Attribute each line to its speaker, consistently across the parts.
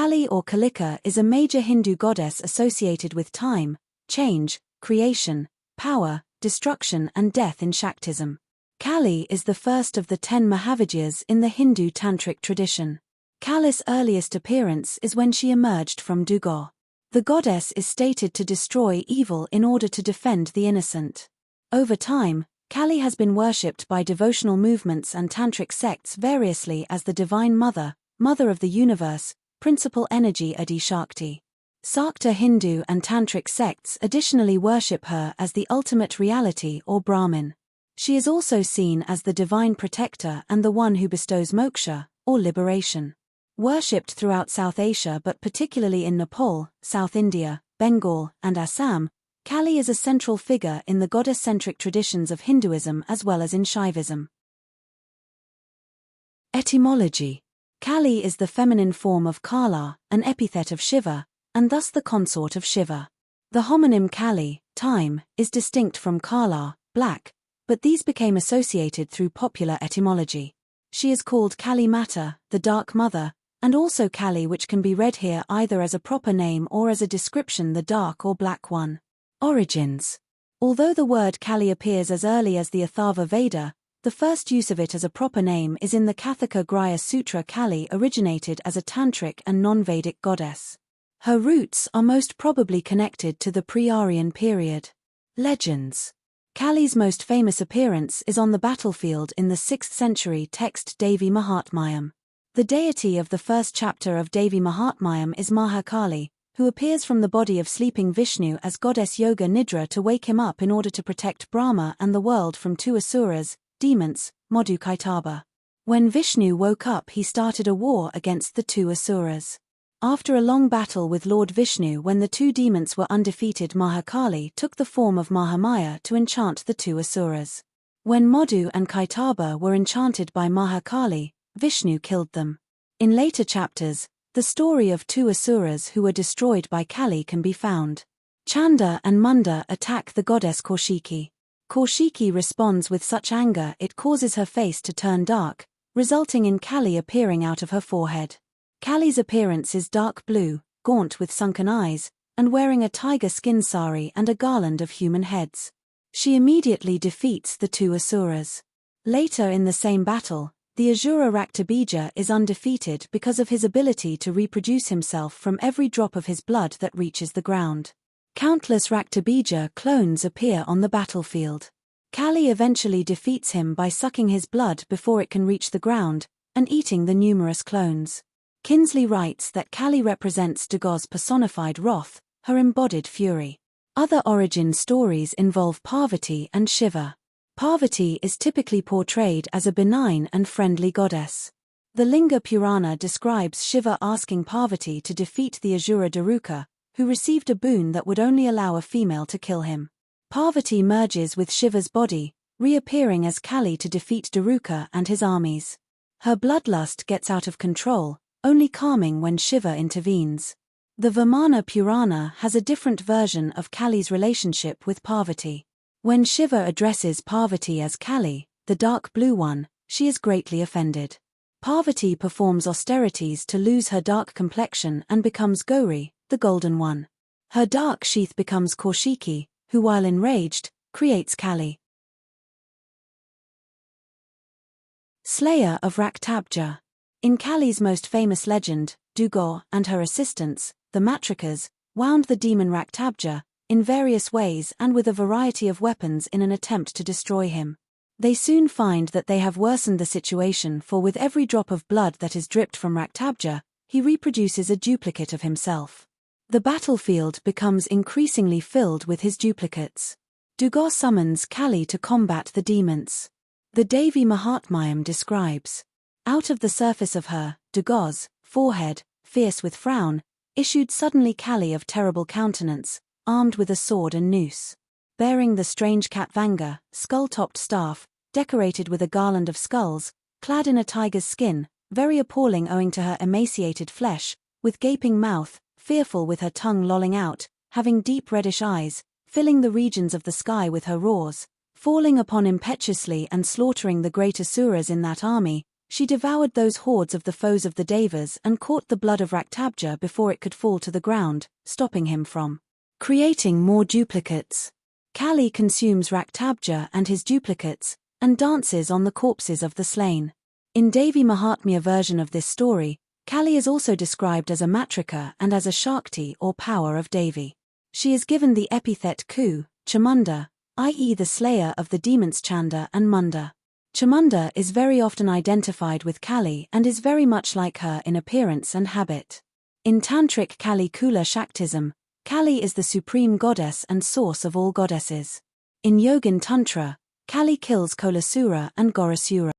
Speaker 1: Kali or Kalika is a major Hindu goddess associated with time, change, creation, power, destruction and death in Shaktism. Kali is the first of the 10 Mahavidyas in the Hindu Tantric tradition. Kali's earliest appearance is when she emerged from Durga. The goddess is stated to destroy evil in order to defend the innocent. Over time, Kali has been worshipped by devotional movements and tantric sects variously as the Divine Mother, Mother of the Universe, Principal Energy Adi Shakti. Sakta Hindu and Tantric sects additionally worship her as the ultimate reality or Brahmin. She is also seen as the divine protector and the one who bestows moksha, or liberation. Worshipped throughout South Asia but particularly in Nepal, South India, Bengal, and Assam, Kali is a central figure in the goddess-centric traditions of Hinduism as well as in Shaivism. Etymology. Kali is the feminine form of Kala, an epithet of Shiva, and thus the consort of Shiva. The homonym Kali, time, is distinct from Kala, black, but these became associated through popular etymology. She is called Kali Mata, the Dark Mother, and also Kali, which can be read here either as a proper name or as a description, the Dark or Black One. Origins. Although the word Kali appears as early as the Atharva Veda, the first use of it as a proper name is in the Kathaka Graya Sutra. Kali originated as a tantric and non-Vedic goddess. Her roots are most probably connected to the pre-Aryan period. Legends. Kali's most famous appearance is on the battlefield in the 6th century text Devi Mahatmayam. The deity of the first chapter of Devi Mahatmayam is Mahakali, who appears from the body of sleeping Vishnu as goddess Yoga Nidra to wake him up in order to protect Brahma and the world from 2 asuras, demons, Madhu Kaitaba. When Vishnu woke up, he started a war against the 2 asuras. After a long battle with Lord Vishnu, when the 2 demons were undefeated, Mahakali took the form of Mahamaya to enchant the 2 asuras. When Madhu and Kaitaba were enchanted by Mahakali, Vishnu killed them. In later chapters, the story of 2 asuras who were destroyed by Kali can be found. Chanda and Munda attack the goddess Kaushiki. Kaushiki responds with such anger it causes her face to turn dark, resulting in Kali appearing out of her forehead. Kali's appearance is dark blue, gaunt with sunken eyes, and wearing a tiger skin sari and a garland of human heads. She immediately defeats the 2 asuras. Later in the same battle, the Asura Raktabija is undefeated because of his ability to reproduce himself from every drop of his blood that reaches the ground. Countless Raktabija clones appear on the battlefield. Kali eventually defeats him by sucking his blood before it can reach the ground, and eating the numerous clones. Kinsley writes that Kali represents Durga's personified wrath, her embodied fury. Other origin stories involve Parvati and Shiva. Parvati is typically portrayed as a benign and friendly goddess. The Linga Purana describes Shiva asking Parvati to defeat the Asura Daruka, who received a boon that would only allow a female to kill him. Parvati merges with Shiva's body, reappearing as Kali to defeat Daruka and his armies. Her bloodlust gets out of control, only calming when Shiva intervenes. The Vamana Purana has a different version of Kali's relationship with Parvati. When Shiva addresses Parvati as Kali, the dark blue one, she is greatly offended. Parvati performs austerities to lose her dark complexion and becomes Gauri, the golden one. Her dark sheath becomes Kaushiki, who while enraged, creates Kali. Slayer of Raktabja. In Kali's most famous legend, Durga and her assistants, the Matrikas, wound the demon Raktabja, in various ways and with a variety of weapons in an attempt to destroy him. They soon find that they have worsened the situation, for with every drop of blood that is dripped from Raktabja, he reproduces a duplicate of himself. The battlefield becomes increasingly filled with his duplicates. Durga summons Kali to combat the demons. The Devi Mahatmayam describes, out of the surface of her, Durga's, forehead, fierce with frown, issued suddenly Kali of terrible countenance, armed with a sword and noose. Bearing the strange Katvanga, skull-topped staff, decorated with a garland of skulls, clad in a tiger's skin, very appalling owing to her emaciated flesh, with gaping mouth, fearful with her tongue lolling out, having deep reddish eyes, filling the regions of the sky with her roars, falling upon impetuously and slaughtering the great asuras in that army, She devoured those hordes of the foes of the Devas and caught the blood of Raktabja before it could fall to the ground, stopping him from creating more duplicates. Kali consumes Raktabja and his duplicates, and dances on the corpses of the slain. In Devi Mahatmya version of this story, Kali is also described as a matrika and as a Shakti or power of Devi. She is given the epithet Ku, Chamunda, i.e. the slayer of the demons Chanda and Munda. Chamunda is very often identified with Kali and is very much like her in appearance and habit. In Tantric Kali Kula Shaktism, Kali is the supreme goddess and source of all goddesses. In Yogin Tantra, Kali kills Kolasura and Gorasura.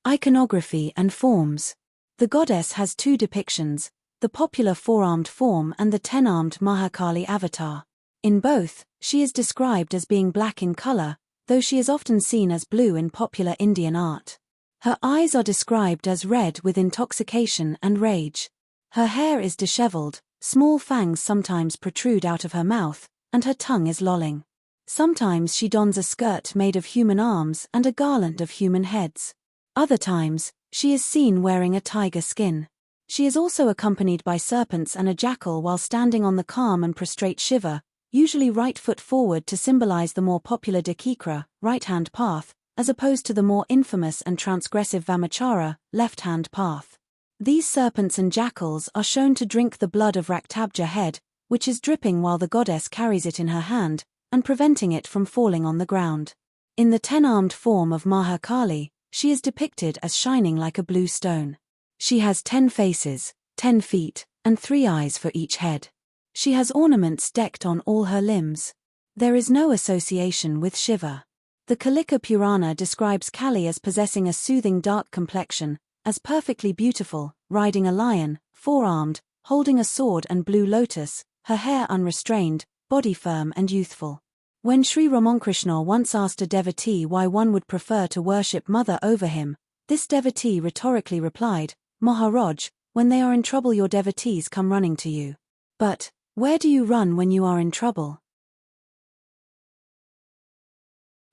Speaker 1: Iconography and forms. The goddess has two depictions, the popular four-armed form and the 10-armed Mahakali avatar. In both, she is described as being black in color, though she is often seen as blue in popular Indian art. Her eyes are described as red with intoxication and rage. Her hair is disheveled, small fangs sometimes protrude out of her mouth, and her tongue is lolling. Sometimes she dons a skirt made of human arms and a garland of human heads. Other times, she is seen wearing a tiger skin. She is also accompanied by serpents and a jackal while standing on the calm and prostrate Shiva, usually right foot forward to symbolize the more popular Dakikra, right-hand path, as opposed to the more infamous and transgressive Vamachara, left-hand path. These serpents and jackals are shown to drink the blood of Raktabja head, which is dripping while the goddess carries it in her hand, and preventing it from falling on the ground. In the 10-armed form of Mahakali, she is depicted as shining like a blue stone. She has 10 faces, 10 feet, and 3 eyes for each head. She has ornaments decked on all her limbs. There is no association with Shiva. The Kalika Purana describes Kali as possessing a soothing dark complexion, as perfectly beautiful, riding a lion, four-armed, holding a sword and blue lotus, her hair unrestrained, body firm and youthful. When Sri Ramankrishna once asked a devotee why one would prefer to worship Mother over him, this devotee rhetorically replied, "Maharaj, when they are in trouble your devotees come running to you. But, where do you run when you are in trouble?"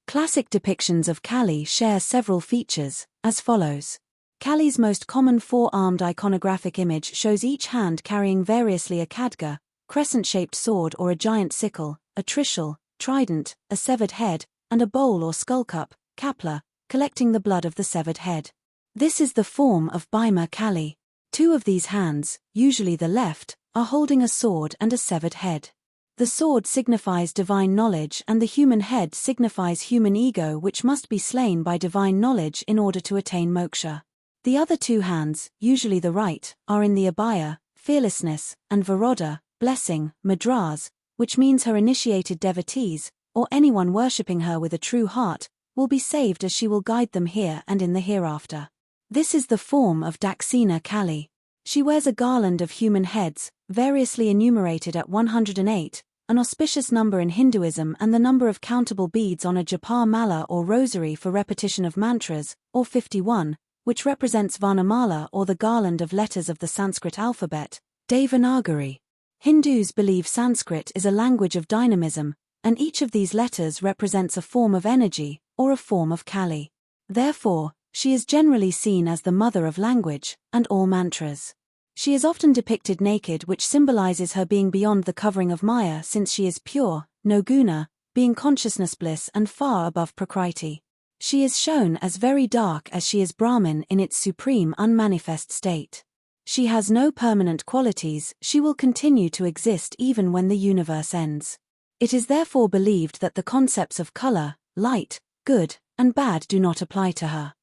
Speaker 1: Classic depictions of Kali share several features, as follows. Kali's most common four-armed iconographic image shows each hand carrying variously a khadga, crescent-shaped sword or a giant sickle, a trishul, trident, a severed head, and a bowl or skullcup, kapla, collecting the blood of the severed head. This is the form of Bhima Kali. Two of these hands, usually the left, are holding a sword and a severed head. The sword signifies divine knowledge and the human head signifies human ego which must be slain by divine knowledge in order to attain moksha. The other two hands, usually the right, are in the abhaya, fearlessness, and varodha, blessing, madras, which means her initiated devotees, or anyone worshipping her with a true heart, will be saved as she will guide them here and in the hereafter. This is the form of Daksina Kali. She wears a garland of human heads, variously enumerated at 108, an auspicious number in Hinduism and the number of countable beads on a japa mala or rosary for repetition of mantras, or 51, which represents Varnamala or the garland of letters of the Sanskrit alphabet, Devanagari. Hindus believe Sanskrit is a language of dynamism, and each of these letters represents a form of energy, or a form of Kali. Therefore, she is generally seen as the mother of language, and all mantras. She is often depicted naked, which symbolizes her being beyond the covering of Maya since she is pure, no guna, being consciousness bliss and far above Prakriti. She is shown as very dark as she is Brahman in its supreme unmanifest state. She has no permanent qualities, she will continue to exist even when the universe ends. It is therefore believed that the concepts of color, light, good, and bad do not apply to her.